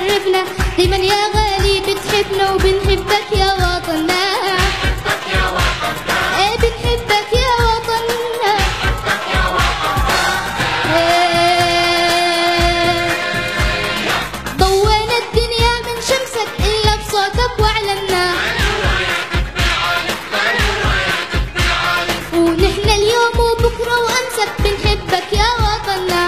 وتشرفنا، دايما يا غالي بتحبنا وبنحبك يا وطننا. بنحبك يا وطننا. ضوينا الدنيا من شمسك إلا بصوتك وأعلنا، ونحن اليوم وبكرة وأمسك بنحبك يا وطننا.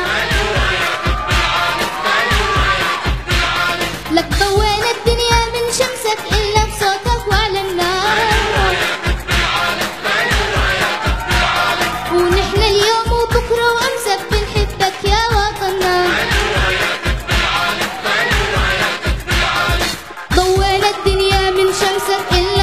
لك ضوينا الدنيا من شمسك إلا بصوتك وأعلنا، ونحن اليوم وبكرة وأمسك بنحبك يا وطننا. ضوينا الدنيا من شمسك إلا